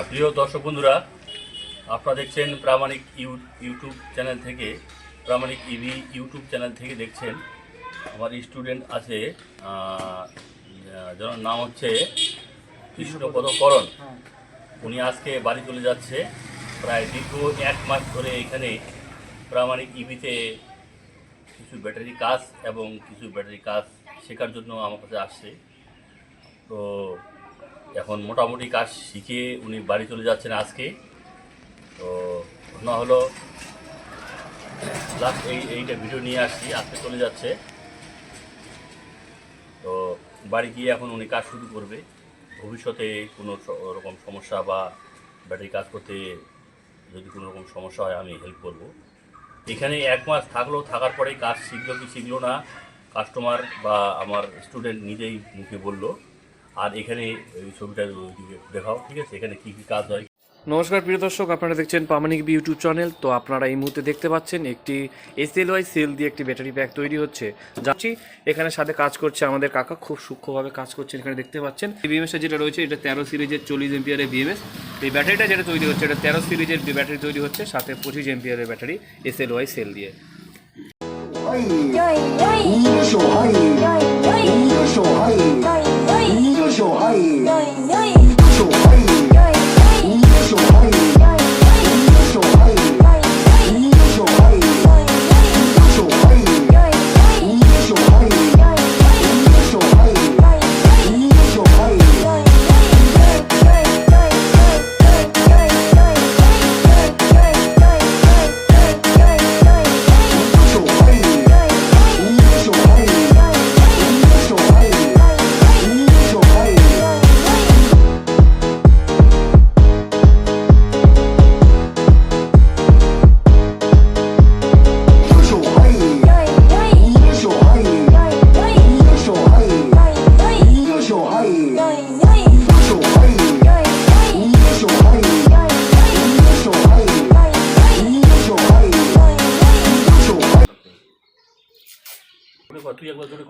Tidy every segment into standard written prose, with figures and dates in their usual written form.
প্রিয় দর্শক বন্ধুরা, আপনারা দেখছেন প্রামাণিক ইউটিউব চ্যানেল থেকে, প্রামাণিক ইভি ইউটিউব চ্যানেল থেকে দেখছেন। আমার স্টুডেন্ট আছে, যার নাম হচ্ছে কৃষ্ণপদ করণ। উনি আজকে বাড়ি চলে যাচ্ছে। প্রায় দীর্ঘ 1 মাস ধরে এখানে প্রামাণিক ইভিতে কিছু ব্যাটারি কাজ এবং কিছু ব্যাটারি কাজ শেখার জন্য আমার কাছে আসছে। তো এখন মোটামুটি কাজ শিখে উনি বাড়ি চলে যাচ্ছেন আজকে। তো ঘটনা হলো, লাস্ট এইটা ভিডিও নিয়ে আসছি, আজকে চলে যাচ্ছে। তো বাড়ি গিয়ে এখন উনি কাজ শুরু করবে। ভবিষ্যতে কোনো রকম সমস্যা বা ব্যাটারি কাজ করতে যদি কোনো রকম সমস্যা হয় আমি হেল্প করব। এখানে 1 মাস থাকলো, থাকার পরেই কাজ শিখলো কি শিখলো না কাস্টমার বা আমার স্টুডেন্ট নিজেই মুখে বললো। আর এখানে এই ছবিটা দেখাও, ঠিক আছে? এখানে কী কী কাজ হয়। নমস্কার প্রিয় দর্শক, আপনারা দেখছেন প্রামাণিক ইউটিউব চ্যানেল। তো আপনারা এই মুহূর্তে দেখতে পাচ্ছেন একটি SLY সেল দিয়ে একটি ব্যাটারি প্যাক তৈরি হচ্ছে। যাচ্ছি এখানে সাথে কাজ করছে আমাদের কাকা, খুব সূক্ষ্মভাবে কাজ করছেন। এখানে দেখতে পাচ্ছেন BMS যেটা রয়েছে, এটা 13 সিরিজের 40 এম্পিয়ারের BMS। এই ব্যাটারিটা যেটা তৈরি হচ্ছে, এটা 13 সিরিজের ব্যাটারি তৈরি হচ্ছে, সাথে 25 এম্পিয়ারের ব্যাটারি SLY সেল দিয়ে।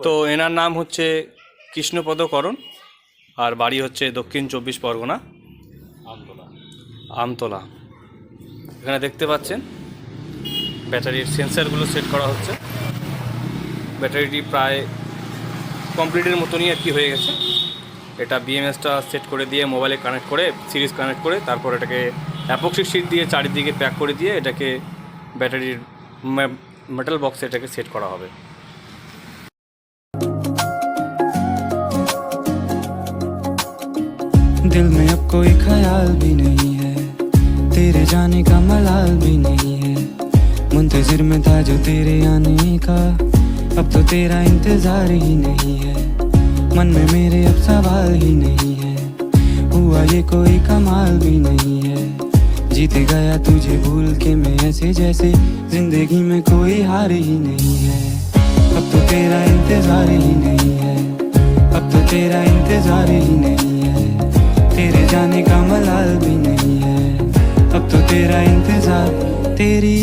তো এনার নাম হচ্ছে কৃষ্ণপদ করণ, আর বাড়ি হচ্ছে দক্ষিণ 24 পরগনা, আমতলা। এখানে দেখতে পাচ্ছেন ব্যাটারির সেন্সারগুলো সেট করা হচ্ছে। ব্যাটারিটি প্রায় কমপ্লিটের মতনই আর কি হয়ে গেছে। এটা BMSটা সেট করে দিয়ে মোবাইলে কানেক্ট করে, সিরিজ কানেক্ট করে, তারপর এটাকে অ্যাপক্সি শিট দিয়ে চারিদিকে প্যাক করে দিয়ে এটাকে ব্যাটারির মেটাল বক্সে এটাকে সেট করা হবে। दिल में अब कोई ख्याल भी नहीं है, तेरे जाने का मलाल भी नहीं है। मुंतजिर में था जो तेरे आने का, अब तो तेरा इंतजार ही नहीं है। मन में मेरे अब सवाल ही नहीं है, हुआ ये कोई कमाल भी नहीं है। जीत गया तुझे भूल के मैं ऐसे जैसे जिंदगी में कोई हार ही नहीं है। अब तो तेरा इंतजार ही नहीं है, अब तो तेरा इंतजार ही नहीं है। तेरे जाने का मलाल भी नहीं है, अब तो तेरा इंतजार तेरी